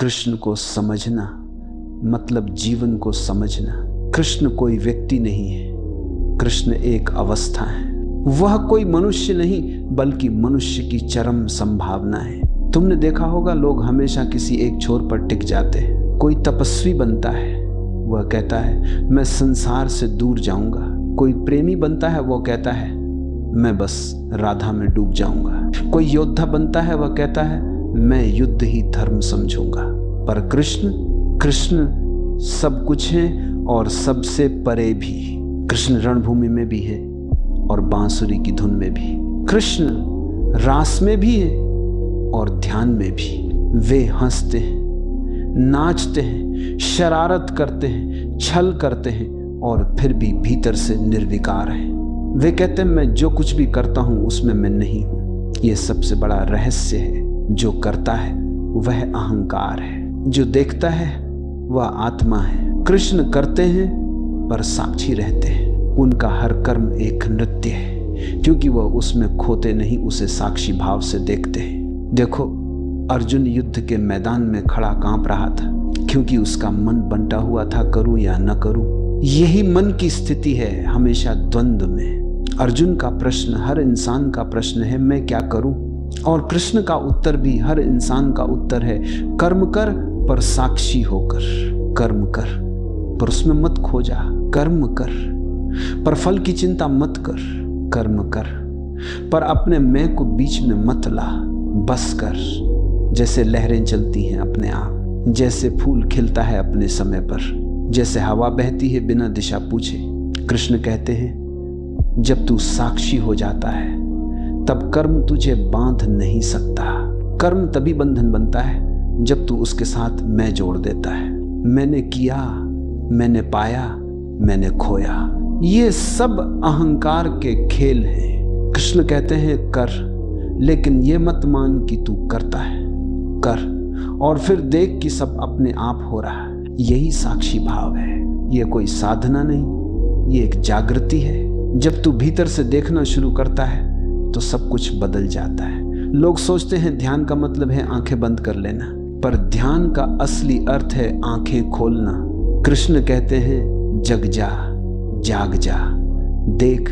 कृष्ण को समझना मतलब जीवन को समझना। कृष्ण कोई व्यक्ति नहीं है, कृष्ण एक अवस्था है। वह कोई मनुष्य नहीं बल्कि मनुष्य की चरम संभावना है। तुमने देखा होगा लोग हमेशा किसी एक छोर पर टिक जाते हैं। कोई तपस्वी बनता है, वह कहता है मैं संसार से दूर जाऊंगा। कोई प्रेमी बनता है, वो कहता है मैं बस राधा में डूब जाऊंगा। कोई योद्धा बनता है, वह कहता है मैं युद्ध ही धर्म समझूंगा। पर कृष्ण सब कुछ है और सबसे परे भी। कृष्ण रणभूमि में भी है और बांसुरी की धुन में भी। कृष्ण रास में भी है और ध्यान में भी। वे हंसते हैं, नाचते हैं, शरारत करते हैं, छल करते हैं और फिर भी भीतर से निर्विकार हैं। वे कहते हैं मैं जो कुछ भी करता हूं उसमें मैं नहीं हूं। यह सबसे बड़ा रहस्य है। जो करता है वह अहंकार है, जो देखता है वह आत्मा है। कृष्ण करते हैं पर साक्षी रहते हैं। उनका हर कर्म एक नृत्य है, क्योंकि वह उसमें खोते नहीं, उसे साक्षी भाव से देखते हैं। देखो अर्जुन युद्ध के मैदान में खड़ा कांप रहा था, क्योंकि उसका मन बंटा हुआ था करूं या न करूं। यही मन की स्थिति है हमेशा द्वंद्व में। अर्जुन का प्रश्न हर इंसान का प्रश्न है, मैं क्या करूं? और कृष्ण का उत्तर भी हर इंसान का उत्तर है, कर्म कर पर साक्षी होकर। कर्म कर पर उसमें मत खो जा। कर्म कर पर फल की चिंता मत कर। कर्म कर पर अपने मैं को बीच में मत ला। बस कर। जैसे लहरें चलती हैं अपने आप, जैसे फूल खिलता है अपने समय पर, जैसे हवा बहती है बिना दिशा पूछे। कृष्ण कहते हैं जब तू साक्षी हो जाता है तब कर्म तुझे बांध नहीं सकता। कर्म तभी बंधन बनता है जब तू उसके साथ मैं जोड़ देता है। मैंने किया, मैंने पाया, मैंने खोया, ये सब अहंकार के खेल हैं। कृष्ण कहते हैं कर, लेकिन ये मत मान कि तू करता है। कर और फिर देख कि सब अपने आप हो रहा है। यही साक्षी भाव है। ये कोई साधना नहीं, ये एक जागृति है। जब तू भीतर से देखना शुरू करता है तो सब कुछ बदल जाता है। लोग सोचते हैं ध्यान का मतलब है आंखें बंद कर लेना, पर ध्यान का असली अर्थ है आंखें खोलना। कृष्ण कहते हैं जग जा, जाग जा, देख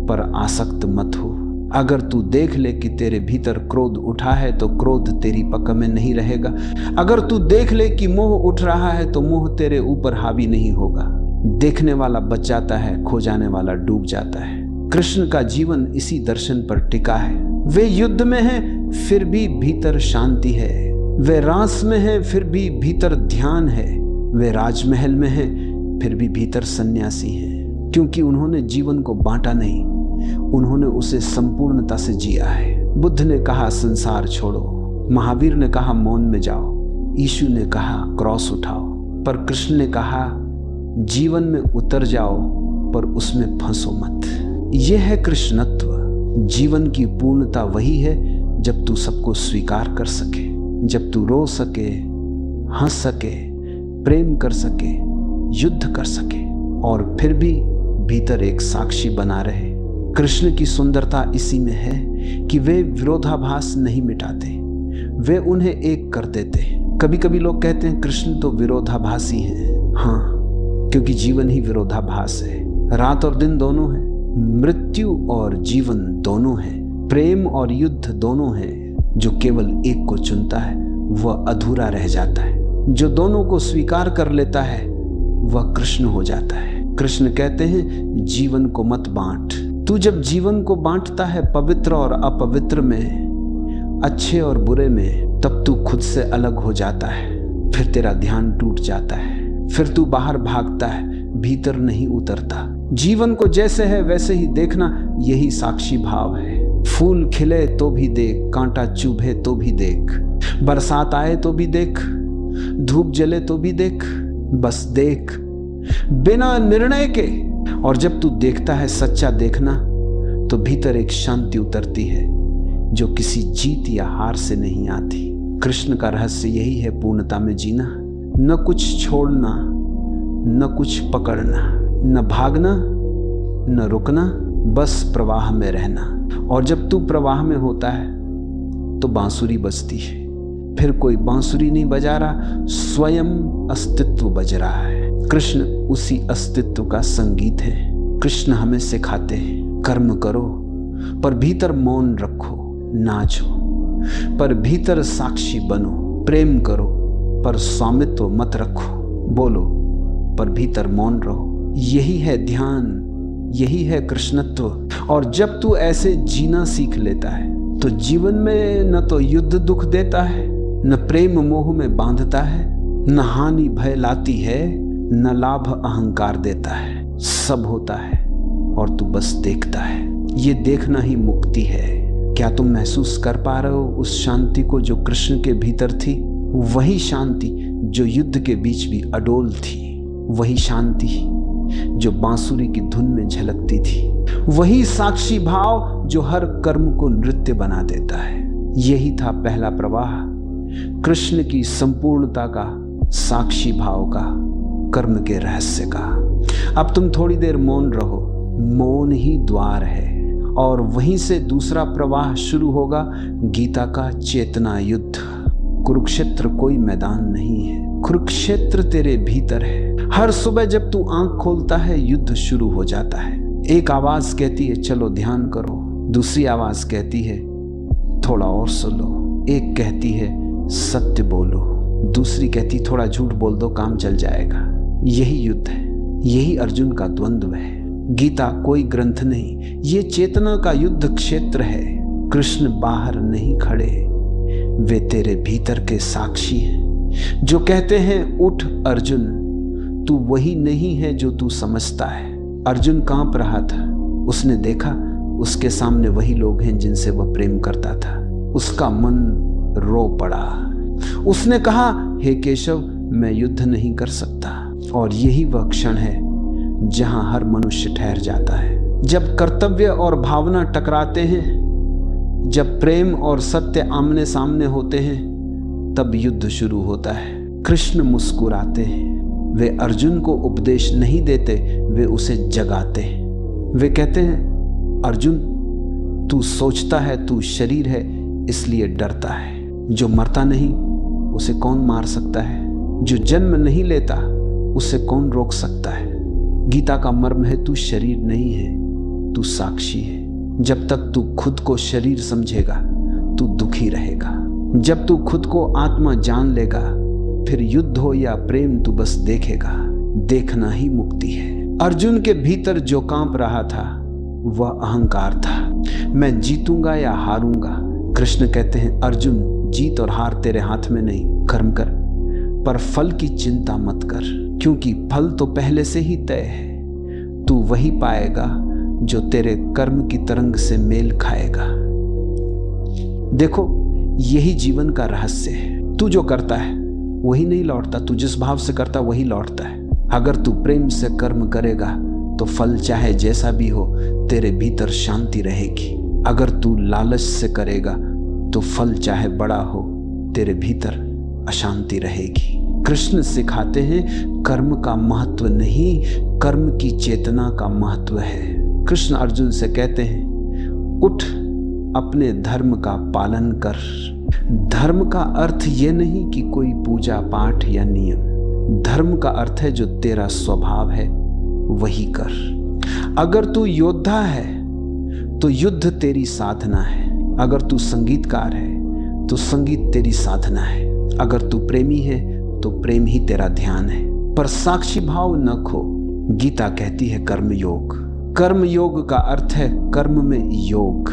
पर आसक्त मत हो। अगर तू देख ले कि तेरे भीतर क्रोध उठा है तो क्रोध तेरी पकड़ में नहीं रहेगा। अगर तू देख ले कि मोह उठ रहा है तो मोह तेरे ऊपर हावी नहीं होगा। देखने वाला बच जाता है, खो जाने वाला डूब जाता है। कृष्ण का जीवन इसी दर्शन पर टिका है। वे युद्ध में हैं फिर भी भीतर शांति है। वे रास में हैं फिर भी भीतर ध्यान है। वे राजमहल में हैं फिर भी भीतर सन्यासी हैं, क्योंकि उन्होंने जीवन को बांटा नहीं, उन्होंने उसे संपूर्णता से जिया है। बुद्ध ने कहा संसार छोड़ो, महावीर ने कहा मौन में जाओ, यीशु ने कहा क्रॉस उठाओ, पर कृष्ण ने कहा जीवन में उतर जाओ पर उसमें फंसो मत। यह है कृष्णत्व। जीवन की पूर्णता वही है जब तू सबको स्वीकार कर सके, जब तू रो सके, हंस सके, प्रेम कर सके, युद्ध कर सके और फिर भी भीतर एक साक्षी बना रहे। कृष्ण की सुंदरता इसी में है कि वे विरोधाभास नहीं मिटाते, वे उन्हें एक कर देते। कभी कभी लोग कहते हैं कृष्ण तो विरोधाभासी हैं। हाँ, क्योंकि जीवन ही विरोधाभास है। रात और दिन दोनों है, मृत्यु और जीवन दोनों है, प्रेम और युद्ध दोनों है। जो केवल एक को चुनता है वह अधूरा रह जाता है। जो दोनों को स्वीकार कर लेता है वह कृष्ण हो जाता है। कृष्ण कहते हैं जीवन को मत बांट। तू जब जीवन को बांटता है पवित्र और अपवित्र में, अच्छे और बुरे में, तब तू खुद से अलग हो जाता है। फिर तेरा ध्यान टूट जाता है, फिर तू बाहर भागता है, भीतर नहीं उतरता। जीवन को जैसे है वैसे ही देखना, यही साक्षी भाव है। फूल खिले तो भी देख, कांटा चुभे तो भी देख, बरसात आए तो भी देख, धूप जले तो भी देख, बस देख बिना निर्णय के। और जब तू देखता है सच्चा देखना तो भीतर एक शांति उतरती है जो किसी जीत या हार से नहीं आती। कृष्ण का रहस्य यही है पूर्णता में जीना, न कुछ छोड़ना, न कुछ पकड़ना, न भागना, न रुकना, बस प्रवाह में रहना। और जब तू प्रवाह में होता है तो बांसुरी बजती है, फिर कोई बांसुरी नहीं बजा रहा, स्वयं अस्तित्व बज रहा है। कृष्ण उसी अस्तित्व का संगीत है। कृष्ण हमें सिखाते हैं, कर्म करो पर भीतर मौन रखो, नाचो पर भीतर साक्षी बनो, प्रेम करो पर स्वामित्व मत रखो, बोलो पर भीतर मौन रहो। यही है ध्यान, यही है कृष्णत्व। और जब तू ऐसे जीना सीख लेता है तो जीवन में न तो युद्ध दुख देता है, न प्रेम मोह में बांधता है, न हानि भय लाती है, न लाभ अहंकार देता है। सब होता है और तू बस देखता है। ये देखना ही मुक्ति है। क्या तुम महसूस कर पा रहे हो उस शांति को जो कृष्ण के भीतर थी? वही शांति जो युद्ध के बीच भी अडोल थी, वही शांति जो बांसुरी की धुन में झलकती थी, वही साक्षी भाव जो हर कर्म को नृत्य बना देता है। यही था पहला प्रवाह कृष्ण की संपूर्णता का, साक्षी भाव का, कर्म के रहस्य का। अब तुम थोड़ी देर मौन रहो, मौन ही द्वार है और वहीं से दूसरा प्रवाह शुरू होगा, गीता का चेतना युद्ध। कुरुक्षेत्र कोई मैदान नहीं है, कुरुक्षेत्र तेरे भीतर है। हर सुबह जब तू आंख खोलता है युद्ध शुरू हो जाता है। एक आवाज कहती है चलो ध्यान करो, दूसरी आवाज कहती है थोड़ा और सुन लो, एक कहती है सत्य बोलो, दूसरी कहती थोड़ा झूठ बोल दो काम चल जाएगा। यही युद्ध है, यही अर्जुन का द्वंद्व है। गीता कोई ग्रंथ नहीं, ये चेतना का युद्ध क्षेत्र है। कृष्ण बाहर नहीं खड़े, वे तेरे भीतर के साक्षी हैं जो कहते हैं उठ अर्जुन, तू वही नहीं है जो तू समझता है। अर्जुन कांप रहा था, उसने देखा उसके सामने वही लोग हैं जिनसे वह प्रेम करता था। उसका मन रो पड़ा। उसने कहा हे केशव, मैं युद्ध नहीं कर सकता। और यही वह क्षण है जहां हर मनुष्य ठहर जाता है। जब कर्तव्य और भावना टकराते हैं, जब प्रेम और सत्य आमने सामने होते हैं, तब युद्ध शुरू होता है। कृष्ण मुस्कुराते हैं। वे अर्जुन को उपदेश नहीं देते, वे उसे जगाते हैं। वे कहते हैं अर्जुन, तू सोचता है तू शरीर है इसलिए डरता है। जो मरता नहीं उसे कौन मार सकता है? जो जन्म नहीं लेता उसे कौन रोक सकता है? गीता का मर्म है तू शरीर नहीं है, तू साक्षी है। जब तक तू खुद को शरीर समझेगा तू दुखी रहेगा। जब तू खुद को आत्मा जान लेगा, फिर युद्ध हो या प्रेम तू बस देखेगा। देखना ही मुक्ति है। अर्जुन के भीतर जो कांप रहा था वह अहंकार था। मैं जीतूंगा या हारूंगा। कृष्ण कहते हैं अर्जुन, जीत और हार तेरे हाथ में नहीं, कर्म कर पर फल की चिंता मत कर, क्योंकि फल तो पहले से ही तय है। तू वही पाएगा जो तेरे कर्म की तरंग से मेल खाएगा। देखो, यही जीवन का रहस्य है। तू जो करता है वही नहीं लौटता, तू जिस भाव से करता वही लौटता है। अगर तू प्रेम से कर्म करेगा तो फल चाहे जैसा भी हो तेरे भीतर शांति रहेगी। अगर तू लालच से करेगा तो फल चाहे बड़ा हो तेरे भीतर अशांति रहेगी। कृष्ण सिखाते हैं कर्म का महत्व नहीं, कर्म की चेतना का महत्व है। कृष्ण अर्जुन से कहते हैं उठ, अपने धर्म का पालन कर। धर्म का अर्थ ये नहीं कि कोई पूजा पाठ या नियम। धर्म का अर्थ है जो तेरा स्वभाव है वही कर। अगर तू योद्धा है तो युद्ध तेरी साधना है। अगर तू संगीतकार है तो संगीत तेरी साधना है। अगर तू प्रेमी है तो प्रेम ही तेरा ध्यान है। पर साक्षी भाव न खो। गीता कहती है कर्म योग। कर्म योग का अर्थ है कर्म में योग।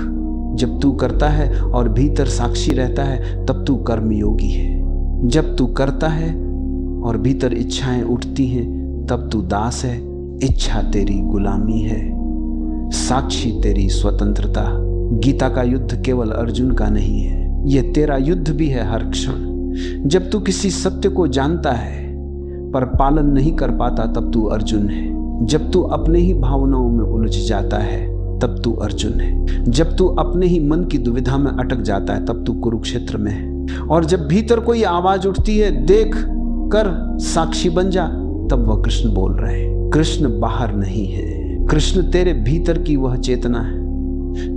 जब तू करता है और भीतर साक्षी रहता है तब तू कर्म योगी है। जब तू करता है और भीतर इच्छाएं उठती हैं तब तू दास है। इच्छा तेरी गुलामी है, साक्षी तेरी स्वतंत्रता। गीता का युद्ध केवल अर्जुन का नहीं है, यह तेरा युद्ध भी है हर क्षण। जब तू किसी सत्य को जानता है पर पालन नहीं कर पाता तब तू अर्जुन है। जब तू अपने ही भावनाओं में उलझ जाता है तब तू अर्जुन है। जब तू अपने ही मन की दुविधा में अटक जाता है तब तू कुरुक्षेत्र में है। और जब भीतर कोई आवाज उठती है देख कर साक्षी बन जा, तब वह कृष्ण बोल रहे हैं। कृष्ण बाहर नहीं है, कृष्ण तेरे भीतर की वह चेतना है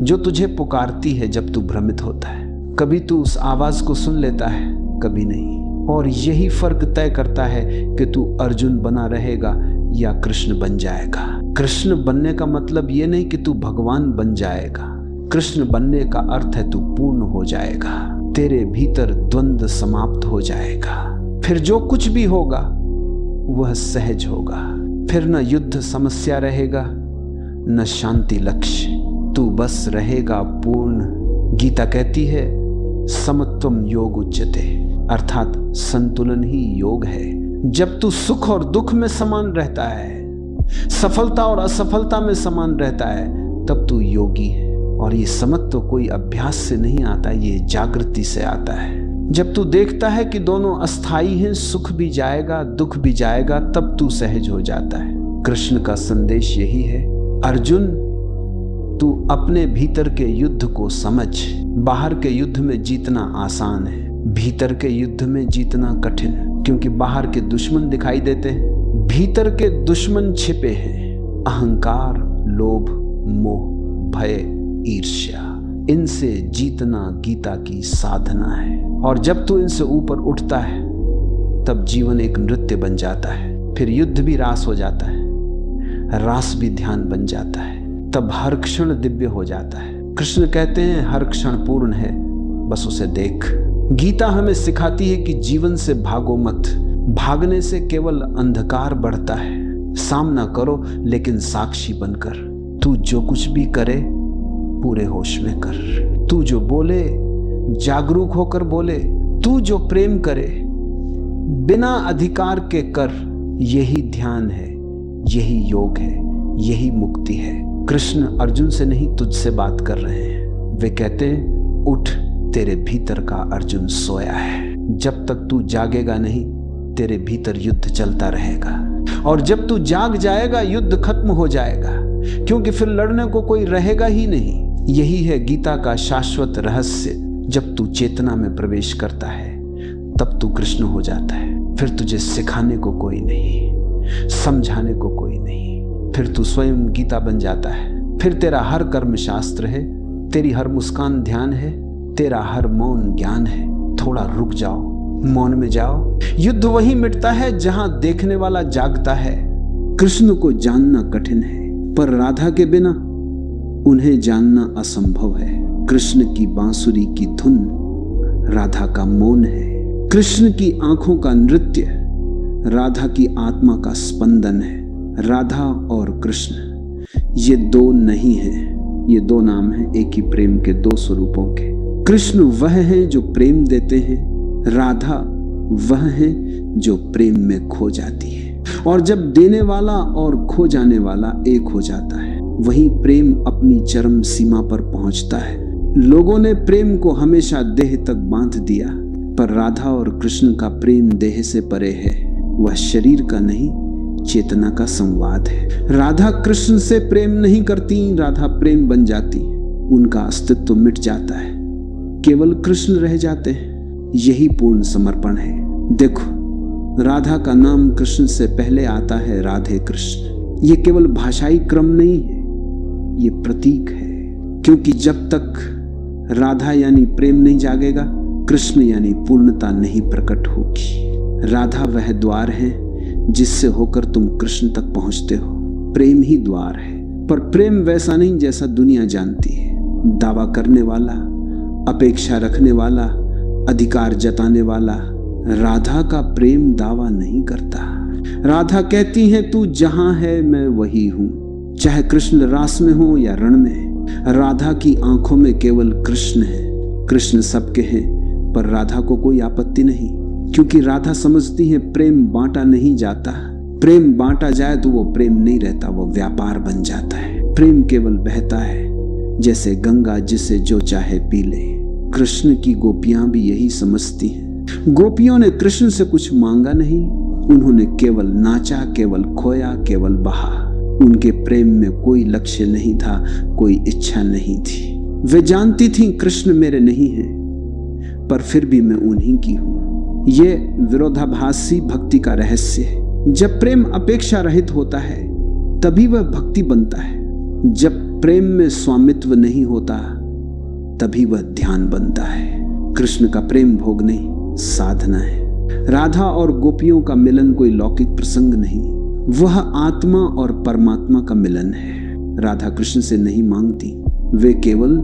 जो तुझे पुकारती है जब तू भ्रमित होता है। कभी तू उस आवाज को सुन लेता है कभी नहीं। और यही फर्क तय करता है कि तू अर्जुन बना रहेगा या कृष्ण बन जाएगा। कृष्ण बनने का मतलब ये नहीं कि तू भगवान बन जाएगा। कृष्ण बनने का अर्थ है तू पूर्ण हो जाएगा, तेरे भीतर द्वंद्व समाप्त हो जाएगा। फिर जो कुछ भी होगा वह सहज होगा। फिर न युद्ध समस्या रहेगा, न शांति लक्ष्य, तू बस रहेगा पूर्ण। गीता कहती है समत्वम योग उच्यते, अर्थात संतुलन ही योग है। जब तू सुख और दुख में समान रहता है, सफलता और असफलता में समान रहता है, तब तू योगी है। और ये समत्व कोई अभ्यास से नहीं आता, ये जागृति से आता है। जब तू देखता है कि दोनों अस्थाई हैं, सुख भी जाएगा दुख भी जाएगा, तब तू सहज हो जाता है। कृष्ण का संदेश यही है, अर्जुन तू अपने भीतर के युद्ध को समझ। बाहर के युद्ध में जीतना आसान है, भीतर के युद्ध में जीतना कठिन, क्योंकि बाहर के दुश्मन दिखाई देते हैं, भीतर के दुश्मन छिपे हैं। अहंकार, लोभ, मोह, भय, ईर्ष्या, इनसे जीतना गीता की साधना है। और जब तू इनसे ऊपर उठता है तब जीवन एक नृत्य बन जाता है। फिर युद्ध भी रास हो जाता है, रास भी ध्यान बन जाता है, तब हर क्षण दिव्य हो जाता है। कृष्ण कहते हैं हर क्षण पूर्ण है, बस उसे देख। गीता हमें सिखाती है कि जीवन से भागो मत, भागने से केवल अंधकार बढ़ता है। सामना करो लेकिन साक्षी बनकर। तू जो कुछ भी करे पूरे होश में कर। तू जो बोले जागरूक होकर बोले। तू जो प्रेम करे बिना अधिकार के कर। यही ध्यान है, यही योग है, यही मुक्ति है। कृष्ण अर्जुन से नहीं तुझसे बात कर रहे हैं। वे कहते हैं उठ, तेरे भीतर का अर्जुन सोया है। जब तक तू जागेगा नहीं, तेरे भीतर युद्ध चलता रहेगा। और जब तू जाग जाएगा, युद्ध खत्म हो जाएगा, क्योंकि फिर लड़ने को कोई रहेगा ही नहीं। यही है गीता का शाश्वत रहस्य। जब तू चेतना में प्रवेश करता है, तब तू कृष्ण हो जाता है। फिर तुझे सिखाने को कोई नहीं, समझाने को कोई नहीं, फिर तू स्वयं गीता बन जाता है। फिर तेरा हर कर्म शास्त्र है, तेरी हर मुस्कान ध्यान है, तेरा हर मौन ज्ञान है। थोड़ा रुक जाओ, मौन में जाओ। युद्ध वहीं मिटता है जहां देखने वाला जागता है। कृष्ण को जानना कठिन है, पर राधा के बिना उन्हें जानना असंभव है। कृष्ण की बांसुरी की धुन राधा का मौन है। कृष्ण की आंखों का नृत्य राधा की आत्मा का स्पंदन है। राधा और कृष्ण ये दो नहीं हैं, ये दो नाम हैं एक ही प्रेम के दो स्वरूपों के। कृष्ण वह है जो प्रेम देते हैं, राधा वह है जो प्रेम में खो जाती है। और जब देने वाला और खो जाने वाला एक हो जाता है, वही प्रेम अपनी चरम सीमा पर पहुंचता है। लोगों ने प्रेम को हमेशा देह तक बांध दिया, पर राधा और कृष्ण का प्रेम देह से परे है। वह शरीर का नहीं, चेतना का संवाद है। राधा कृष्ण से प्रेम नहीं करती, राधा प्रेम बन जाती, उनका अस्तित्व मिट जाता है, केवल कृष्ण रह जाते हैं। यही पूर्ण समर्पण है। देखो, राधा का नाम कृष्ण से पहले आता है राधे कृष्ण। ये केवल भाषाई क्रम नहीं है, ये प्रतीक है। क्योंकि जब तक राधा यानी प्रेम नहीं जागेगा, कृष्ण यानी पूर्णता नहीं प्रकट होगी। राधा वह द्वार है जिससे होकर तुम कृष्ण तक पहुंचते हो। प्रेम ही द्वार है, पर प्रेम वैसा नहीं जैसा दुनिया जानती है। दावा करने वाला, अपेक्षा रखने वाला, अधिकार जताने वाला। राधा का प्रेम दावा नहीं करता। राधा कहती है तू जहां है मैं वही हूं, चाहे कृष्ण रास में हो या रण में। राधा की आंखों में केवल कृष्ण है। कृष्ण सबके हैं, पर राधा को कोई आपत्ति नहीं, क्योंकि राधा समझती है प्रेम बांटा नहीं जाता। प्रेम बांटा जाए तो वो प्रेम नहीं रहता, वो व्यापार बन जाता है। प्रेम केवल बहता है, जैसे गंगा जिसे जो चाहे पी ले। कृष्ण की गोपियां भी यही समझती हैं। गोपियों ने कृष्ण से कुछ मांगा नहीं, उन्होंने केवल नाचा, केवल खोया, केवल बहा। उनके प्रेम में कोई लक्ष्य नहीं था, कोई इच्छा नहीं थी। वे जानती थीं कृष्ण मेरे नहीं हैं, पर फिर भी मैं उन्हीं की हूं। ये विरोधाभासी भक्ति का रहस्य है। जब प्रेम अपेक्षा रहित होता है, तभी वह भक्ति बनता है। जब प्रेम में स्वामित्व नहीं होता, तभी वह ध्यान बनता है। कृष्ण का प्रेम भोग नहीं, साधना है। राधा और गोपियों का मिलन कोई लौकिक प्रसंग नहीं, वह आत्मा और परमात्मा का मिलन है। राधा कृष्ण से नहीं मांगती, वे केवल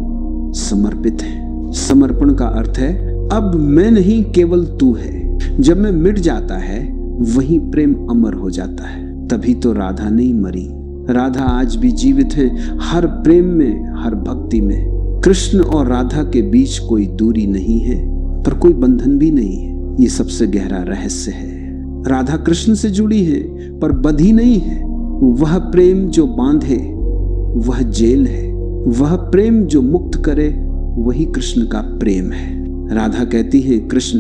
समर्पित हैं। समर्पण का अर्थ है अब मैं नहीं, केवल तू है। जब मैं मिट जाता है वही प्रेम अमर हो जाता है। तभी तो राधा नहीं मरी, राधा आज भी जीवित है, हर प्रेम में, हर भक्ति में। कृष्ण और राधा के बीच कोई दूरी नहीं है, पर कोई बंधन भी नहीं है। ये सबसे गहरा रहस्य है। राधा कृष्ण से जुड़ी है पर बंधी नहीं है। वह प्रेम जो बांधे वह जेल है, वह प्रेम जो मुक्त करे वही कृष्ण का प्रेम है। राधा कहती है कृष्ण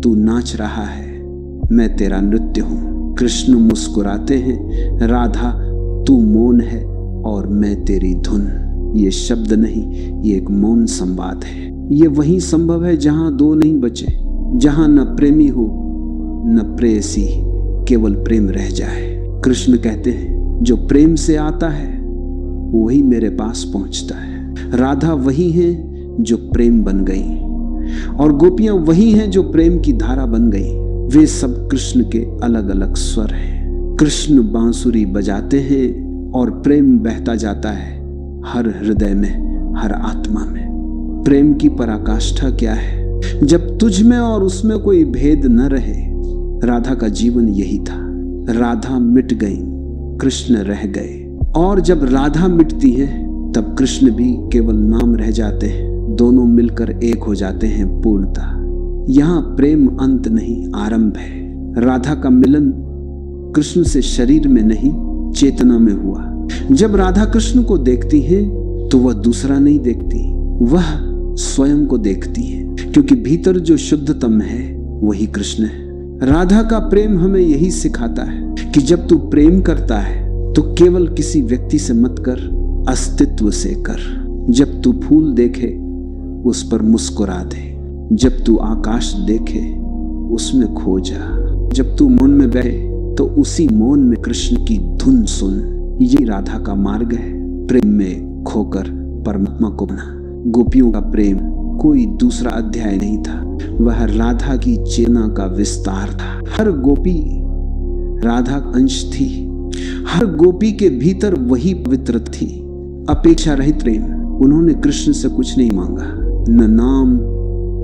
तू नाच रहा है, मैं तेरा नृत्य हूं। कृष्ण मुस्कुराते हैं, राधा तू मौन है और मैं तेरी धुन। ये शब्द नहीं, ये एक मौन संवाद है। ये वही संभव है जहां दो नहीं बचे, जहां न प्रेमी हो न प्रेयसी, केवल प्रेम रह जाए। कृष्ण कहते हैं जो प्रेम से आता है वही मेरे पास पहुंचता है। राधा वही है जो प्रेम बन गई और गोपियां वही हैं जो प्रेम की धारा बन गई। वे सब कृष्ण के अलग अलग स्वर हैं। कृष्ण बांसुरी बजाते हैं और प्रेम बहता जाता है हर हृदय में, हर आत्मा में। प्रेम की पराकाष्ठा क्या है? जब तुझ में और उसमें कोई भेद न रहे। राधा का जीवन यही था। राधा मिट गई, कृष्ण रह गए। और जब राधा मिटती है तब कृष्ण भी केवल नाम रह जाते हैं। दोनों मिलकर एक हो जाते हैं पूर्णता। यहाँ प्रेम अंत नहीं, आरंभ है। राधा का मिलन कृष्ण से शरीर में नहीं, चेतना में हुआ। जब राधा कृष्ण को देखती है तो वह दूसरा नहीं देखती, वह स्वयं को देखती है, क्योंकि भीतर जो शुद्धतम है वही कृष्ण है। राधा का प्रेम हमें यही सिखाता है कि जब तू प्रेम करता है तो केवल किसी व्यक्ति से मत कर, अस्तित्व से कर। जब तू फूल देखे उस पर मुस्कुरा दे, जब तू आकाश देखे उसमें खो जा, जब तू मौन में बहे तो उसी मौन में कृष्ण की धुन सुन। ये राधा का मार्ग है, प्रेम में खोकर परमात्मा को बना। गोपियों का प्रेम कोई दूसरा अध्याय नहीं था, वह राधा की चेतना का विस्तार था। हर गोपी राधा अंश थी, हर गोपी के भीतर वही पवित्र थी। अपेक्षा रहित प्रेम। उन्होंने कृष्ण से कुछ नहीं मांगा, न नाम,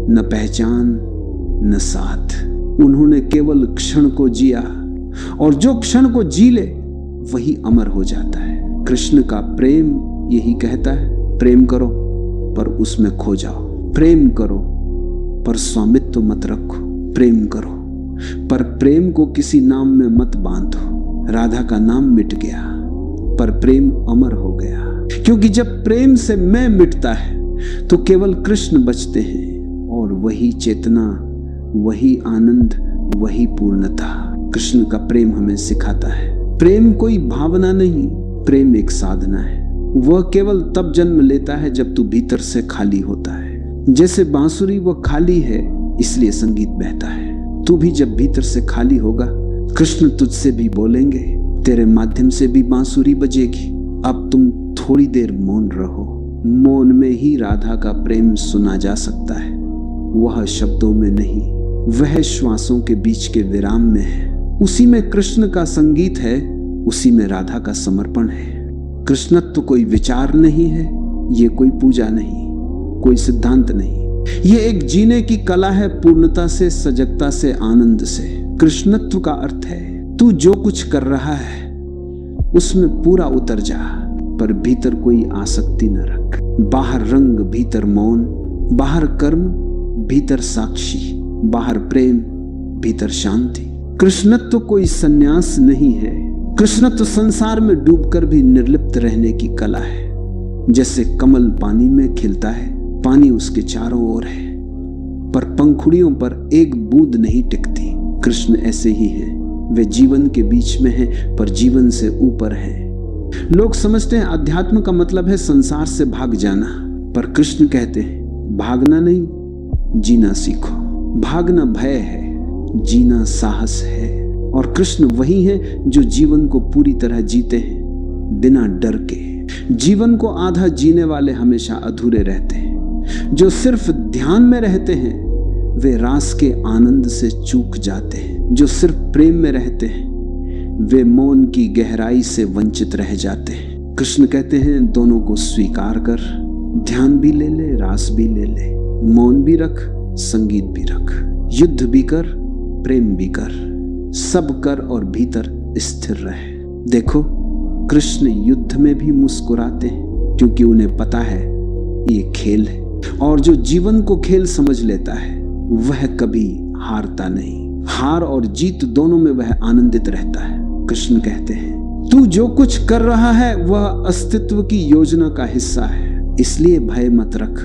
न पहचान, न साथ। उन्होंने केवल क्षण को जिया, और जो क्षण को जी ले वही अमर हो जाता है। कृष्ण का प्रेम यही कहता है, प्रेम करो पर उसमें खो जाओ। प्रेम करो पर स्वामित्व मत रखो। प्रेम करो पर प्रेम को किसी नाम में मत बांधो। राधा का नाम मिट गया पर प्रेम अमर हो गया, क्योंकि जब प्रेम से मैं मिटता है तो केवल कृष्ण बचते हैं, और वही चेतना, वही आनंद, वही पूर्णता। कृष्ण का प्रेम हमें सिखाता है प्रेम कोई भावना नहीं, प्रेम एक साधना है। वह केवल तब जन्म लेता है जब तू भीतर से खाली होता है। जैसे बांसुरी वह खाली है इसलिए संगीत बहता है। तू भी जब भीतर से खाली होगा, कृष्ण तुझसे भी बोलेंगे, तेरे माध्यम से भी बांसुरी बजेगी। अब तुम थोड़ी देर मौन रहो। मौन में ही राधा का प्रेम सुना जा सकता है, वह शब्दों में नहीं, वह श्वासों के बीच के विराम में है। उसी में कृष्ण का संगीत है, उसी में राधा का समर्पण है। कृष्णत्व कोई विचार नहीं है, ये कोई पूजा नहीं, कोई सिद्धांत नहीं, ये एक जीने की कला है, पूर्णता से, सजगता से, आनंद से। कृष्णत्व का अर्थ है तू जो कुछ कर रहा है उसमें पूरा उतर जा, पर भीतर कोई आसक्ति न रख। बाहर रंग, भीतर मौन, बाहर कर्म, भीतर साक्षी, बाहर प्रेम, भीतर शांति। कृष्णत्व कोई संन्यास नहीं है। कृष्णत्व संसार में डूबकर भी निर्लिप्त रहने की कला है। जैसे कमल पानी में खिलता है, पानी उसके चारों ओर है, पर पंखुड़ियों पर एक बूंद नहीं टिकती। कृष्ण ऐसे ही है, वे जीवन के बीच में हैं पर जीवन से ऊपर हैं। लोग समझते हैं अध्यात्म का मतलब है संसार से भाग जाना, पर कृष्ण कहते हैं भागना नहीं, जीना सीखो। भागना भय है, जीना साहस है। और कृष्ण वही है जो जीवन को पूरी तरह जीते हैं, बिना डर के। जीवन को आधा जीने वाले हमेशा अधूरे रहते हैं। जो सिर्फ ध्यान में रहते हैं वे रास के आनंद से चूक जाते हैं। जो सिर्फ प्रेम में रहते हैं वे मौन की गहराई से वंचित रह जाते हैं। कृष्ण कहते हैं दोनों को स्वीकार कर, ध्यान भी ले ले, रास भी ले ले, मौन भी रख, संगीत भी रख, युद्ध भी कर, प्रेम भी कर, सब कर और भीतर स्थिर रहे। देखो कृष्ण युद्ध में भी मुस्कुराते हैं क्योंकि उन्हें पता है ये खेल है, और जो जीवन को खेल समझ लेता है वह कभी हारता नहीं। हार और जीत दोनों में वह आनंदित रहता है। कृष्ण कहते हैं तू जो कुछ कर रहा है वह अस्तित्व की योजना का हिस्सा है, इसलिए भय मत रख,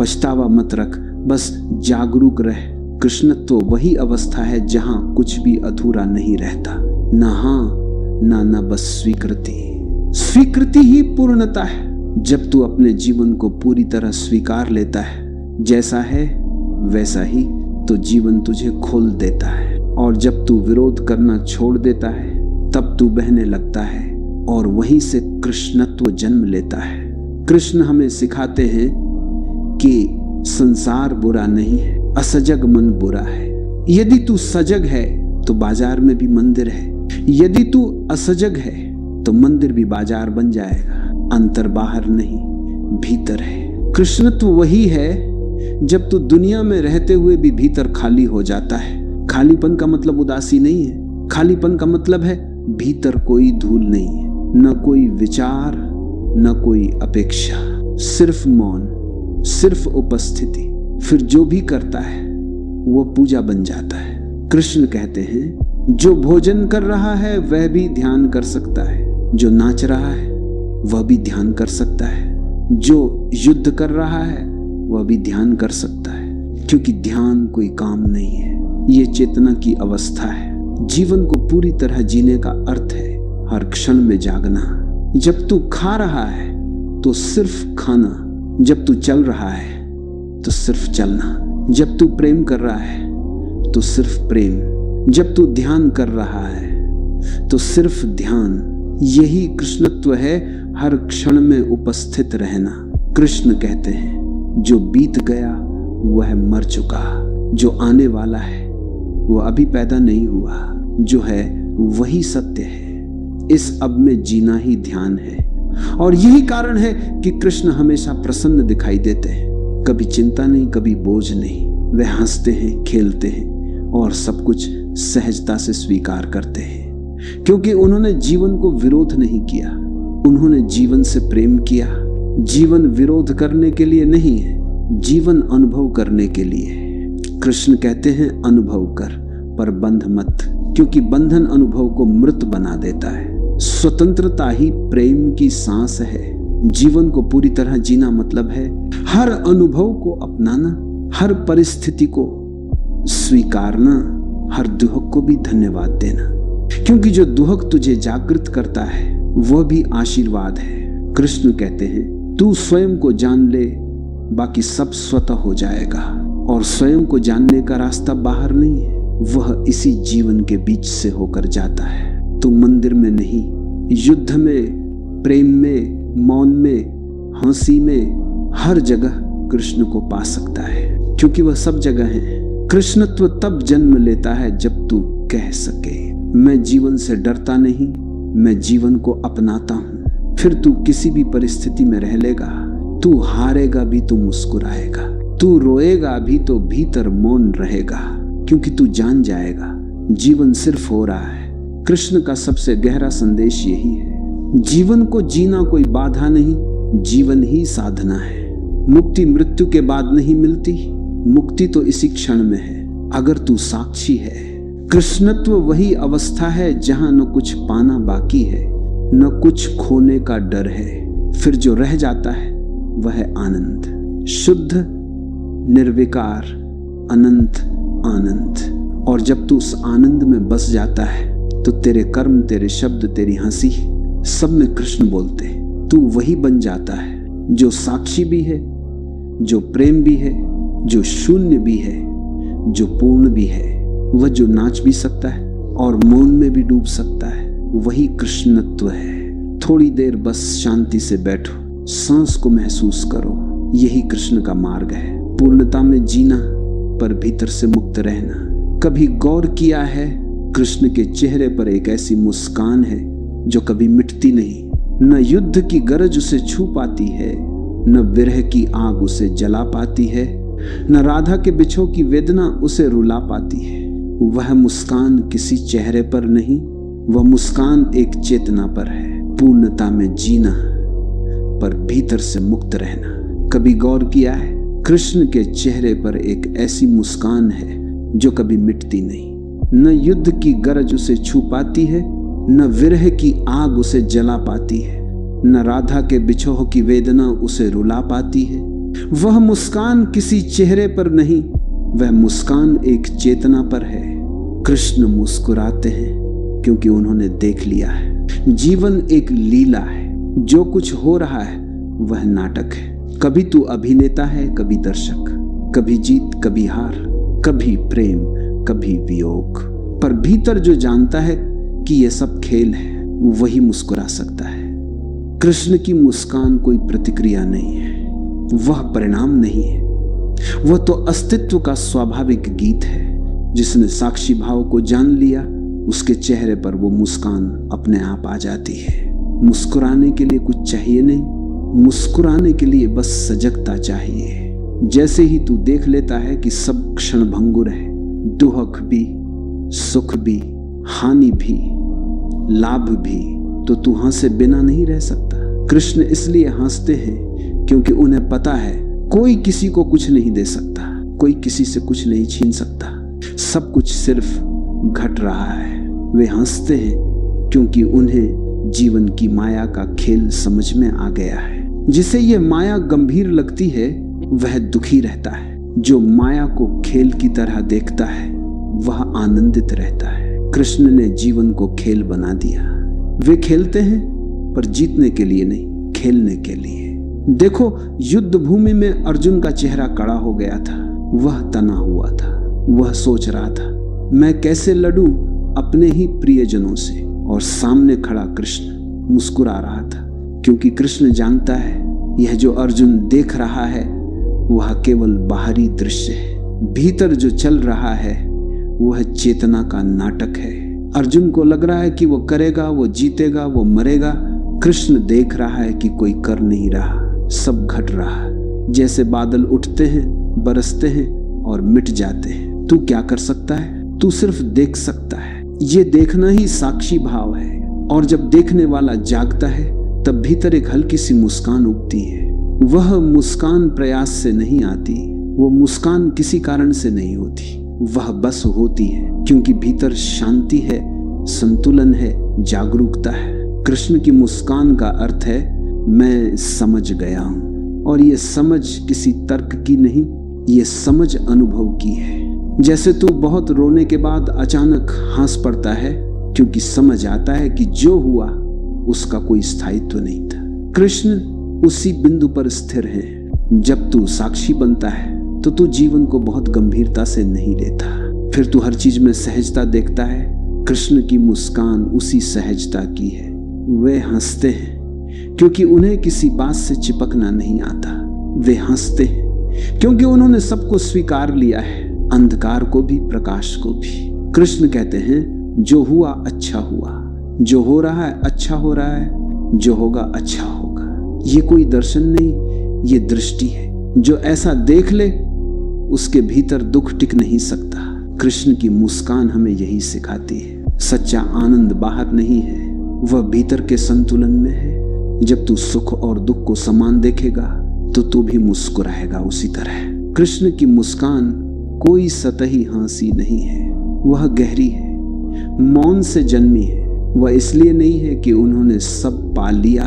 पछतावा मत रख, बस जागरूक रह। कृष्णत्व वही अवस्था है जहां कुछ भी अधूरा नहीं रहता, ना हाँ ना बस स्वीकृति। स्वीकृति ही पूर्णता है। जब तू अपने जीवन को पूरी तरह स्वीकार लेता है, जैसा है वैसा ही, तो जीवन तुझे खोल देता है। और जब तू विरोध करना छोड़ देता है तब तू बहने लगता है और वहीं से कृष्णत्व जन्म लेता है। कृष्ण हमें सिखाते हैं कि संसार बुरा नहीं है, असजग मन बुरा है। यदि तू सजग है तो बाजार में भी मंदिर है, यदि तू असजग है तो मंदिर भी बाजार बन जाएगा। अंतर बाहर नहीं भीतर है। कृष्णत्व वही है जब तू दुनिया में रहते हुए भी भीतर खाली हो जाता है। खालीपन का मतलब उदासी नहीं है, खालीपन का मतलब है भीतर कोई धूल नहीं है, न कोई विचार न कोई अपेक्षा, सिर्फ मौन, सिर्फ उपस्थिति। फिर जो भी करता है वो पूजा बन जाता है। कृष्ण कहते हैं जो भोजन कर रहा है वह भी ध्यान कर सकता है, जो नाच रहा है वह भी ध्यान कर सकता है, जो युद्ध कर रहा है वह भी ध्यान कर सकता है, क्योंकि ध्यान कोई काम नहीं है, ये चेतना की अवस्था है। जीवन को पूरी तरह जीने का अर्थ है हर क्षण में जागना। जब तू खा रहा है तो सिर्फ खाना, जब तू चल रहा है तो सिर्फ चलना, जब तू प्रेम कर रहा है तो सिर्फ प्रेम, जब तू ध्यान कर रहा है तो सिर्फ ध्यान। यही कृष्णत्व है, हर क्षण में उपस्थित रहना। कृष्ण कहते हैं जो बीत गया वह मर चुका, जो आने वाला है वह अभी पैदा नहीं हुआ, जो है वही सत्य है। इस अब में जीना ही ध्यान है, और यही कारण है कि कृष्ण हमेशा प्रसन्न दिखाई देते हैं। कभी चिंता नहीं, कभी बोझ नहीं। वे हंसते हैं, खेलते हैं और सब कुछ सहजता से स्वीकार करते हैं, क्योंकि उन्होंने जीवन को विरोध नहीं किया, उन्होंने जीवन से प्रेम किया। जीवन विरोध करने के लिए नहीं है, जीवन अनुभव करने के लिए। कृष्ण कहते हैं अनुभव कर पर बंध मत, क्योंकि बंधन अनुभव को मृत बना देता है। स्वतंत्रता ही प्रेम की सांस है। जीवन को पूरी तरह जीना मतलब है हर अनुभव को अपनाना, हर परिस्थिति को स्वीकारना, हर दुहक को भी धन्यवाद देना, क्योंकि जो दुहक तुझे जागृत करता है वह भी आशीर्वाद है। कृष्ण कहते हैं तू स्वयं को जान ले, बाकी सब स्वतः हो जाएगा। और स्वयं को जानने का रास्ता बाहर नहीं है, वह इसी जीवन के बीच से होकर जाता है। तू मंदिर में नहीं, युद्ध में, प्रेम में, मौन में, हंसी में, हर जगह कृष्ण को पा सकता है, क्योंकि वह सब जगह है। कृष्णत्व तब जन्म लेता है जब तू कह सके मैं जीवन से डरता नहीं, मैं जीवन को अपनाता हूं। फिर तू किसी भी परिस्थिति में रह लेगा, तू हारेगा भी तो मुस्कुराएगा, तू रोएगा भी तो भीतर मौन रहेगा, क्योंकि तू जान जाएगा जीवन सिर्फ हो रहा है। कृष्ण का सबसे गहरा संदेश यही है, जीवन को जीना कोई बाधा नहीं, जीवन ही साधना है। मुक्ति मृत्यु के बाद नहीं मिलती, मुक्ति तो इसी क्षण में है, अगर तू साक्षी है। कृष्णत्व वही अवस्था है जहां न कुछ पाना बाकी है, न कुछ खोने का डर है। फिर जो रह जाता है वह है आनंद, शुद्ध, निर्विकार, अनंत आनंद। और जब तू उस आनंद में बस जाता है तो तेरे कर्म, तेरे शब्द, तेरी हंसी, सब में कृष्ण बोलते हैं। तू वही बन जाता है जो साक्षी भी है, जो प्रेम भी है, जो शून्य भी है, जो पूर्ण भी है। वह जो नाच भी सकता है और मौन में भी डूब सकता है, वही कृष्णत्व है। थोड़ी देर बस शांति से बैठो, सांस को महसूस करो, यही कृष्ण का मार्ग है। पूर्णता में जीना, पर भीतर से मुक्त रहना। कभी गौर किया है, कृष्ण के चेहरे पर एक ऐसी मुस्कान है जो कभी मिटती नहीं। न युद्ध की गरज उसे छू पाती है, न विरह की आग उसे जला पाती है, न राधा के बिछोह की वेदना उसे रुला पाती है। वह मुस्कान किसी चेहरे पर नहीं, वह मुस्कान एक चेतना पर है। पूर्णता में जीना, पर भीतर से मुक्त रहना। कभी गौर किया है, कृष्ण के चेहरे पर एक ऐसी मुस्कान है जो कभी मिटती नहीं। न युद्ध की गरज उसे छू पाती है, न विरह की आग उसे जला पाती है, न राधा के बिछोह की वेदना उसे रुला पाती है। वह मुस्कान किसी चेहरे पर नहीं, वह मुस्कान एक चेतना पर है। कृष्ण मुस्कुराते हैं क्योंकि उन्होंने देख लिया है जीवन एक लीला है। जो कुछ हो रहा है वह नाटक है। कभी तू अभिनेता है, कभी दर्शक, कभी जीत कभी हार, कभी प्रेम कभी वियोग। पर भीतर जो जानता है कि यह सब खेल है, वही मुस्कुरा सकता है। कृष्ण की मुस्कान कोई प्रतिक्रिया नहीं है, वह परिणाम नहीं है, वह तो अस्तित्व का स्वाभाविक गीत है। जिसने साक्षी भाव को जान लिया, उसके चेहरे पर वो मुस्कान अपने आप आ जाती है। मुस्कुराने के लिए कुछ चाहिए नहीं, मुस्कुराने के लिए बस सजगता चाहिए। जैसे ही तू देख लेता है कि सब क्षण भंगुर है, दुख भी, सुख भी, हानि भी, लाभ भी, तो तू हंसे बिना नहीं रह सकता। कृष्ण इसलिए हंसते हैं क्योंकि उन्हें पता है कोई किसी को कुछ नहीं दे सकता, कोई किसी से कुछ नहीं छीन सकता, सब कुछ सिर्फ घट रहा है। वे हंसते हैं क्योंकि उन्हें जीवन की माया का खेल समझ में आ गया है। जिसे ये माया गंभीर लगती है वह दुखी रहता है, जो माया को खेल की तरह देखता है वह आनंदित रहता है। कृष्ण ने जीवन को खेल बना दिया। वे खेलते हैं पर जीतने के लिए नहीं, खेलने के लिए। देखो, युद्ध भूमि में अर्जुन का चेहरा कड़ा हो गया था, वह तना हुआ था। वह सोच रहा था मैं कैसे लड़ूं अपने ही प्रियजनों से, और सामने खड़ा कृष्ण मुस्कुरा रहा था, क्योंकि कृष्ण जानता है यह जो अर्जुन देख रहा है वह केवल बाहरी दृश्य है। भीतर जो चल रहा है वह चेतना का नाटक है। अर्जुन को लग रहा है कि वो करेगा, वो जीतेगा, वो मरेगा। कृष्ण देख रहा है कि कोई कर नहीं रहा, सब घट रहा है। जैसे बादल उठते हैं, बरसते हैं और मिट जाते हैं। तू क्या कर सकता है? तू सिर्फ देख सकता है। ये देखना ही साक्षी भाव है। और जब देखने वाला जागता है तब भीतर एक हल्की सी मुस्कान उगती है। वह मुस्कान प्रयास से नहीं आती, वो मुस्कान किसी कारण से नहीं होती, वह बस होती है क्योंकि भीतर शांति है, संतुलन है, जागरूकता है। कृष्ण की मुस्कान का अर्थ है मैं समझ गया हूं। और ये समझ किसी तर्क की नहीं, ये समझ अनुभव की है। जैसे तू बहुत रोने के बाद अचानक हंस पड़ता है क्योंकि समझ आता है कि जो हुआ उसका कोई स्थायित्व नहीं था। कृष्ण उसी बिंदु पर स्थिर है। जब तू साक्षी बनता है तो तू जीवन को बहुत गंभीरता से नहीं लेता, फिर तू हर चीज में सहजता देखता है। कृष्ण की मुस्कान उसी सहजता की है। वे हंसते हैं क्योंकि उन्हें किसी बात से चिपकना नहीं आता। वे हंसते हैं क्योंकि उन्होंने सबको स्वीकार लिया है, अंधकार को भी, प्रकाश को भी। कृष्ण कहते हैं जो हुआ अच्छा हुआ, जो हो रहा है अच्छा हो रहा है, जो होगा अच्छा होगा। ये कोई दर्शन नहीं, ये दृष्टि है। जो ऐसा देख ले उसके भीतर दुख टिक नहीं सकता। कृष्ण की मुस्कान हमें यही सिखाती है। सच्चा आनंद बाहर नहीं है, वह भीतर के संतुलन में है। जब तू सुख और दुख को समान देखेगा तो तू भी मुस्कुराएगा उसी तरह। कृष्ण की मुस्कान कोई सतही हंसी नहीं है, वह गहरी है, मौन से जन्मी है। वह इसलिए नहीं है कि उन्होंने सब पा लिया,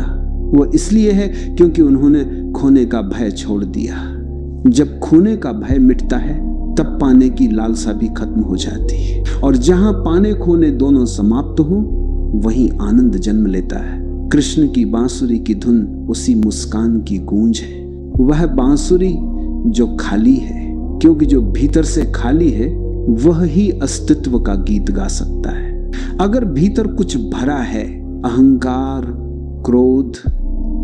वह इसलिए है क्योंकि उन्होंने खोने का भय छोड़ दिया। जब खोने का भय मिटता है तब पाने की लालसा भी खत्म हो जाती है, और जहां पाने खोने दोनों समाप्त हो वहीं आनंद जन्म लेता है। कृष्ण की बांसुरी की धुन उसी मुस्कान की गूंज है। वह बांसुरी जो खाली है, क्योंकि जो भीतर से खाली है वह ही अस्तित्व का गीत गा सकता है। अगर भीतर कुछ भरा है, अहंकार, क्रोध,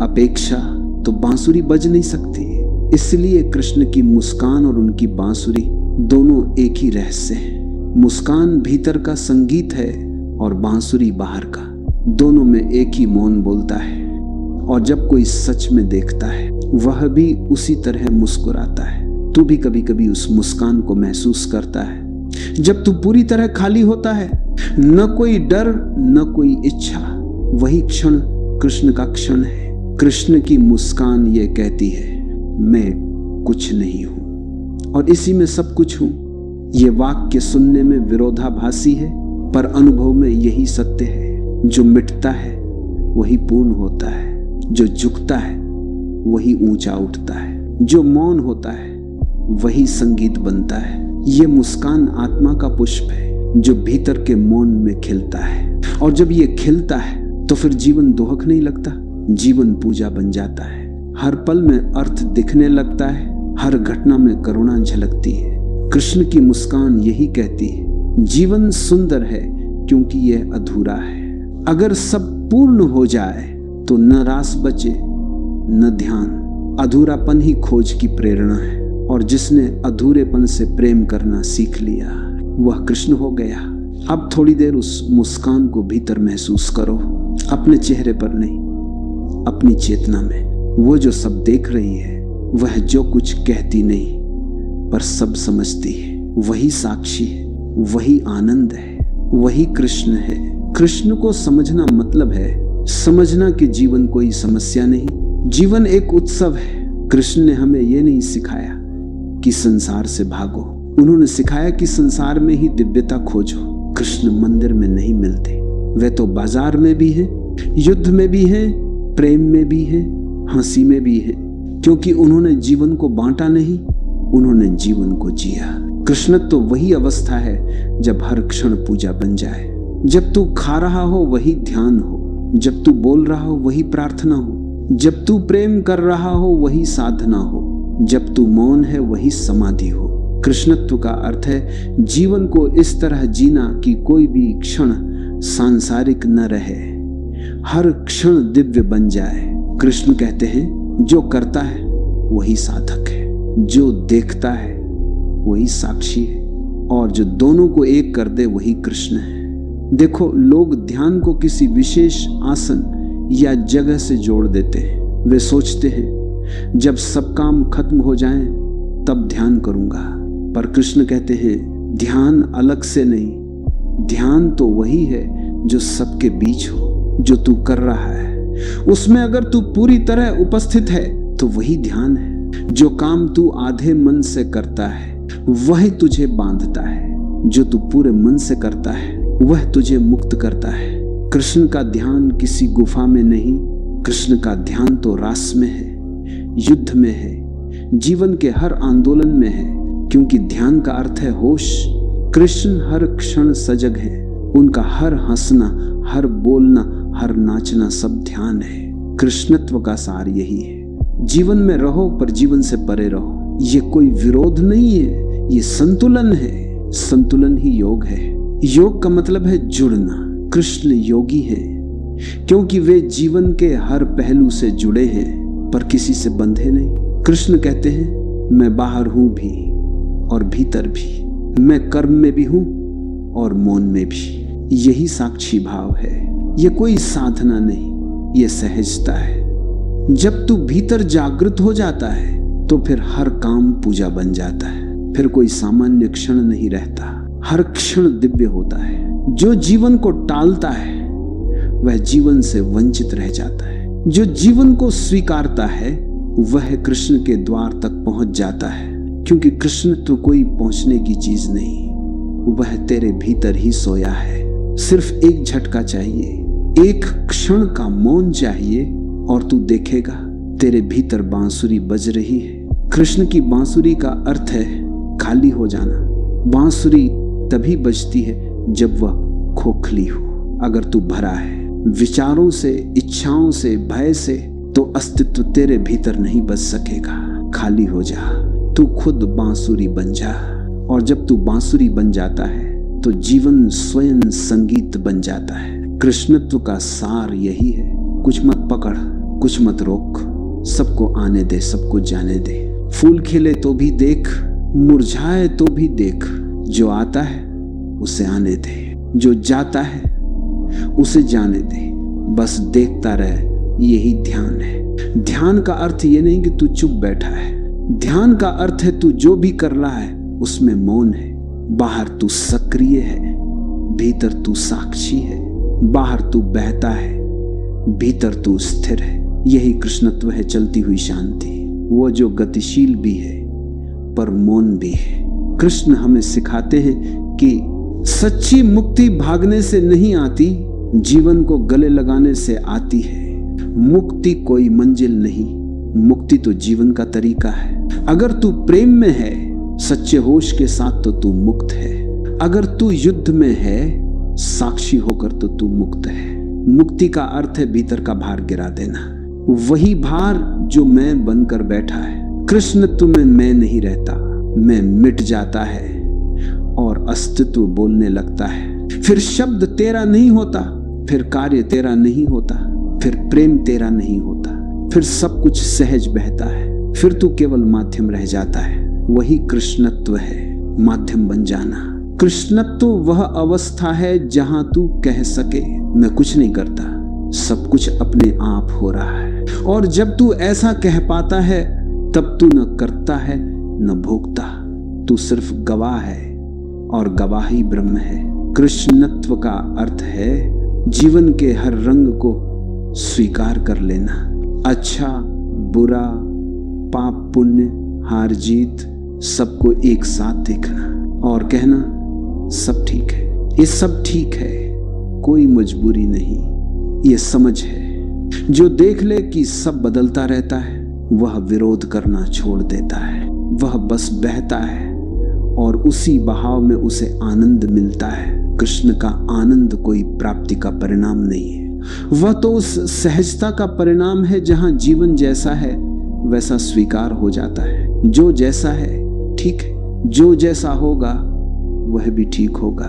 अपेक्षा, तो बांसुरी बज नहीं सकती। इसलिए कृष्ण की मुस्कान और उनकी बांसुरी दोनों एक ही रहस्य है। मुस्कान भीतर का संगीत है और बांसुरी बाहर का। दोनों में एक ही मौन बोलता है। और जब कोई सच में देखता है वह भी उसी तरह मुस्कुराता है। तू भी कभी कभी उस मुस्कान को महसूस करता है जब तू पूरी तरह खाली होता है। न कोई डर न कोई इच्छा। वही क्षण कृष्ण का क्षण है। कृष्ण की मुस्कान ये कहती है मैं कुछ नहीं हूं और इसी में सब कुछ हूं। ये वाक्य सुनने में विरोधाभासी है पर अनुभव में यही सत्य है। जो मिटता है वही पूर्ण होता है। जो झुकता है वही ऊंचा उठता है। जो मौन होता है वही संगीत बनता है। ये मुस्कान आत्मा का पुष्प है जो भीतर के मौन में खिलता है। और जब ये खिलता है तो फिर जीवन दोहक नहीं लगता, जीवन पूजा बन जाता है। हर पल में अर्थ दिखने लगता है, हर घटना में करुणा झलकती है। कृष्ण की मुस्कान यही कहती है जीवन सुंदर है क्योंकि यह अधूरा है। अगर सब पूर्ण हो जाए तो न रास बचे न ध्यान। अधूरापन ही खोज की प्रेरणा है और जिसने अधूरेपन से प्रेम करना सीख लिया वह कृष्ण हो गया। अब थोड़ी देर उस मुस्कान को भीतर महसूस करो, अपने चेहरे पर नहीं, अपनी चेतना में। वो जो सब देख रही है वह जो कुछ कहती नहीं पर सब समझती है। वही साक्षी है, वही आनंद है, वही कृष्ण है। कृष्ण को समझना मतलब है समझना कि जीवन कोई समस्या नहीं, जीवन एक उत्सव है। कृष्ण ने हमें यह नहीं सिखाया कि संसार से भागो, उन्होंने सिखाया कि संसार में ही दिव्यता खोजो। कृष्ण मंदिर में नहीं मिलते, वे तो बाजार में भी हैं, युद्ध में भी हैं, प्रेम में भी हैं, हंसी में भी हैं। क्योंकि उन्होंने जीवन को बांटा नहीं, उन्होंने जीवन को जिया। कृष्णत्व तो वही अवस्था है जब हर क्षण पूजा बन जाए। जब तू खा रहा हो वही ध्यान हो, जब तू बोल रहा हो वही प्रार्थना हो, जब तू प्रेम कर रहा हो वही साधना हो, जब तू मौन है वही समाधि हो। कृष्णत्व का अर्थ है जीवन को इस तरह जीना कि कोई भी क्षण सांसारिक न रहे, हर क्षण दिव्य बन जाए। कृष्ण कहते हैं जो करता है वही साधक है, जो देखता है वही साक्षी है और जो दोनों को एक कर दे वही कृष्ण है। देखो, लोग ध्यान को किसी विशेष आसन या जगह से जोड़ देते हैं। वे सोचते हैं जब सब काम खत्म हो जाएं तब ध्यान करूंगा, पर कृष्ण कहते हैं ध्यान अलग से नहीं, ध्यान तो वही है जो सबके बीच हो, जो तू कर रहा है उसमें अगर तू पूरी तरह उपस्थित है तो वही ध्यान है। जो काम तू आधे मन से करता है वही तुझे बांधता है, जो तू पूरे मन से करता है वह तुझे मुक्त करता है। कृष्ण का ध्यान किसी गुफा में नहीं, कृष्ण का ध्यान तो रास में है, युद्ध में है, जीवन के हर आंदोलन में है, क्योंकि ध्यान का अर्थ है होश। कृष्ण हर क्षण सजग है, उनका हर हंसना, हर बोलना, हर नाचना सब ध्यान है। कृष्णत्व का सार यही है। जीवन में रहो पर जीवन से परे रहो। ये कोई विरोध नहीं है, ये संतुलन है। संतुलन ही योग है। योग का मतलब है जुड़ना। कृष्ण योगी है क्योंकि वे जीवन के हर पहलू से जुड़े हैं पर किसी से बंधे नहीं। कृष्ण कहते हैं मैं बाहर हूं भी और भीतर भी, मैं कर्म में भी हूं और मौन में भी। यही साक्षी भाव है। ये कोई साधना नहीं, ये सहजता है। जब तू भीतर जागृत हो जाता है तो फिर हर काम पूजा बन जाता है। फिर कोई सामान्य क्षण नहीं रहता, हर क्षण दिव्य होता है। जो जीवन को टालता है वह जीवन से वंचित रह जाता है। जो जीवन को स्वीकारता है वह कृष्ण के द्वार तक पहुंच जाता है, क्योंकि कृष्ण तो कोई पहुंचने की चीज नहीं, वह तेरे भीतर ही सोया है। सिर्फ एक झटका चाहिए, एक क्षण का मौन चाहिए और तू देखेगा तेरे भीतर बांसुरी बज रही है। कृष्ण की बांसुरी का अर्थ है खाली हो जाना। बांसुरी तभी बजती है जब वह खोखली हो। अगर तू भरा है विचारों से, इच्छाओं से, भय से, तो अस्तित्व तेरे भीतर नहीं बज सकेगा। खाली हो जा, तू खुद बांसुरी बन जा। और जब तू बांसुरी बन जाता है तो जीवन स्वयं संगीत बन जाता है। कृष्णत्व का सार यही है। कुछ मत पकड़, कुछ मत रोक, सबको आने दे, सबको जाने दे। फूल खिले तो भी देख, मुरझाए तो भी देख, जो आता है उसे आने दे, जो जाता है उसे जाने दे, बस देखता रहे, यही ध्यान है। ध्यान का अर्थ ये नहीं कि तू चुप बैठा है, ध्यान का अर्थ है तू जो भी कर रहा है उसमें मौन है। बाहर तू सक्रिय है, भीतर तू साक्षी है। बाहर तू बहता है, भीतर तू स्थिर है। यही कृष्णत्व है, चलती हुई शांति, वो जो गतिशील भी है पर मौन भी है। कृष्ण हमें सिखाते हैं कि सच्ची मुक्ति भागने से नहीं आती, जीवन को गले लगाने से आती है। मुक्ति कोई मंजिल नहीं, मुक्ति तो जीवन का तरीका है। अगर तू प्रेम में है सच्चे होश के साथ तो तू मुक्त है। अगर तू युद्ध में है साक्षी होकर तो तू मुक्त है। मुक्ति का अर्थ है भीतर का भार गिरा देना, वही भार जो मैं बनकर बैठा है। कृष्णत्व में मैं नहीं रहता, मैं मिट जाता है और अस्तित्व बोलने लगता है। फिर शब्द तेरा नहीं होता, फिर कार्य तेरा नहीं होता, फिर प्रेम तेरा नहीं होता, फिर सब कुछ सहज बहता है, फिर तू केवल माध्यम रह जाता है। वही कृष्णत्व है, माध्यम बन जाना। कृष्णत्व वह अवस्था है जहां तू कह सके मैं कुछ नहीं करता, सब कुछ अपने आप हो रहा है। और जब तू ऐसा कह पाता है तब तू न करता है न भोगता, तू सिर्फ गवाह है और गवाही ब्रह्म है। कृष्णत्व का अर्थ है जीवन के हर रंग को स्वीकार कर लेना, अच्छा बुरा, पाप पुण्य, हार जीत, सबको एक साथ देखना और कहना सब ठीक है। ये सब ठीक है, कोई मजबूरी नहीं, ये समझ है। जो देख ले कि सब बदलता रहता है वह विरोध करना छोड़ देता है, वह बस बहता है और उसी बहाव में उसे आनंद मिलता है। कृष्ण का आनंद कोई प्राप्ति का परिणाम नहीं है, वह तो उस सहजता का परिणाम है जहां जीवन जैसा है वैसा स्वीकार हो जाता है। जो जैसा है ठीक है, जो जैसा होगा वह भी ठीक होगा।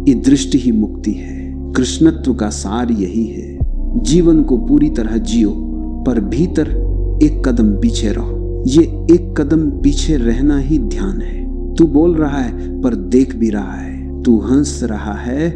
ये दृष्टि ही मुक्ति है। कृष्णत्व का सार यही है, जीवन को पूरी तरह जियो पर भीतर एक कदम पीछे रहो। ये एक कदम पीछे रहना ही ध्यान है। तू बोल रहा है पर देख भी रहा है, तू हंस रहा है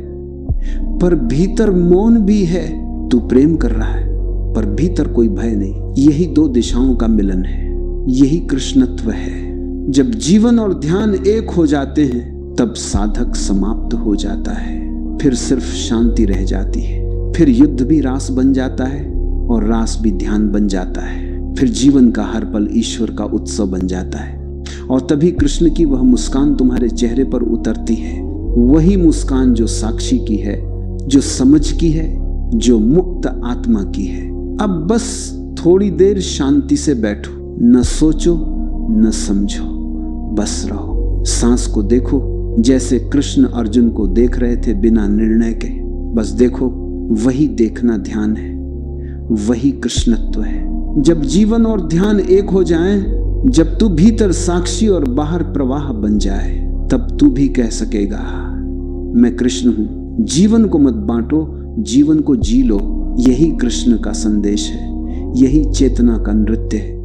पर भीतर मौन भी है, तू प्रेम कर रहा है पर भीतर कोई भय नहीं। यही दो दिशाओं का मिलन है, यही कृष्णत्व है। जब जीवन और ध्यान एक हो जाते हैं तब साधक समाप्त हो जाता है, फिर सिर्फ शांति रह जाती है। फिर युद्ध भी रास बन जाता है और रास भी ध्यान बन जाता है। फिर जीवन का हर पल ईश्वर का उत्सव बन जाता है और तभी कृष्ण की वह मुस्कान तुम्हारे चेहरे पर उतरती है, वही मुस्कान जो साक्षी की है, जो समझ की है, जो मुक्त आत्मा की है। अब बस थोड़ी देर शांति से बैठो, न सोचो न समझो, बस रहो। सांस को देखो जैसे कृष्ण अर्जुन को देख रहे थे बिना निर्णय के, बस देखो। वही देखना ध्यान है, वही कृष्णत्व है। जब जीवन और ध्यान एक हो जाएं, जब तू भीतर साक्षी और बाहर प्रवाह बन जाए, तब तू भी कह सकेगा मैं कृष्ण हूं। जीवन को मत बांटो, जीवन को जी लो। यही कृष्ण का संदेश है, यही चेतना का नृत्य है।